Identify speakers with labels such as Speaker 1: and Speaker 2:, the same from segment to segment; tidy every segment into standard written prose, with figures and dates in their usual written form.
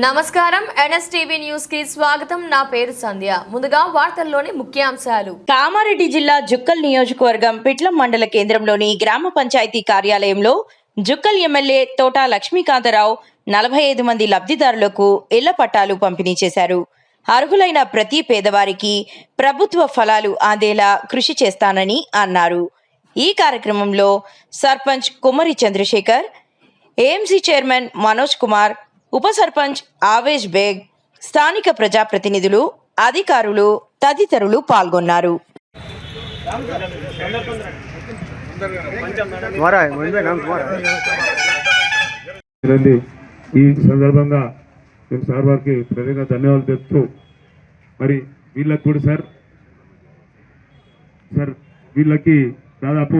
Speaker 1: నమస్కారం NSTV news కి స్వాగతం. నా పేరు సంధ్య. ముందుగా వార్తల్లోని ముఖ్యాంశాలు.
Speaker 2: కామారెడ్డి జిల్లా జుక్కల్ నియోజకవర్గం పిట్లం మండల కేంద్రంలోని గ్రామ పంచాయతీ కార్యాలయంలో జుక్కల్ ఎమ్మెల్యే తోట లక్ష్మీకాంతరావు 45 మంది లబ్ధిదారులకు ఇళ్ల పట్టాలు పంపిణీ చేశారు. అర్హులైన ప్రతి పేదవారికి ప్రభుత్వ ఫలాలు అందేలా కృషి చేస్తానని అన్నారు. ఈ కార్యక్రమంలో సర్పంచ్ కుమ్మరి చంద్రశేఖర్, ఏఎంసీ చైర్మన్ మనోజ్ కుమార్, ఉప సర్పంచ్ ఆవేజ్ బేగ్, స్థానిక ప్రజాప్రతినిధులు, అధికారులు తదితరులు పాల్గొన్నారు.
Speaker 3: ఈ సందర్భంగా మేము సార్ వారికి ప్రత్యేకంగా ధన్యవాదాలు చెప్తూ మరి వీళ్ళకి కూడా సార్ వీళ్ళకి దాదాపు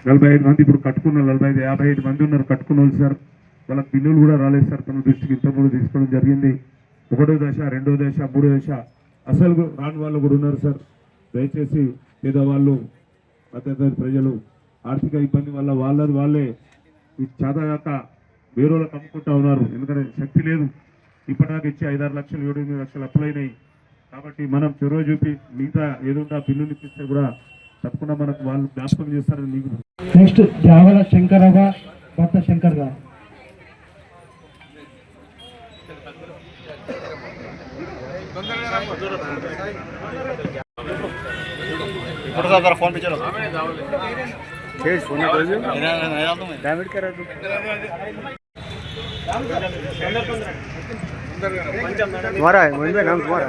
Speaker 3: 45 మంది ఇప్పుడు కట్టుకున్న 55 మంది ఉన్నారు కట్టుకున్న వాళ్ళు సార్. వాళ్ళకి బిల్లులు కూడా రాలేదు సార్. తన దృష్టికి ఇంతకుముందు తీసుకోవడం జరిగింది. 1వ దశ 2వ దశ 3వ దశ అసలు రాని వాళ్ళు కూడా ఉన్నారు సార్. దయచేసి పేదవాళ్ళు మధ్యతరగతి ప్రజలు ఆర్థిక ఇబ్బంది వల్ల వాళ్ళే ఈ చేతగాక వేరే వాళ్ళకి అమ్ముకుంటా ఉన్నారు. ఎందుకంటే శక్తి లేదు. ఇప్పటిదాకా ఇచ్చి 5-6 లక్షలు 7-8 లక్షలు అప్పులైనాయి. కాబట్టి మనం చొరవ చూపి మిగతా ఏదుంటే ఆ బిల్లులు ఇప్పిస్తే కూడా తప్పకుండా మనకు వాళ్ళు జ్ఞాపకం చేస్తారని మీకు.
Speaker 4: నెక్స్ట్ జావల శంకరవ్వ భర్త శంకర్ గారు.
Speaker 5: तुम्हारा है मुझे नाम तुम्हारा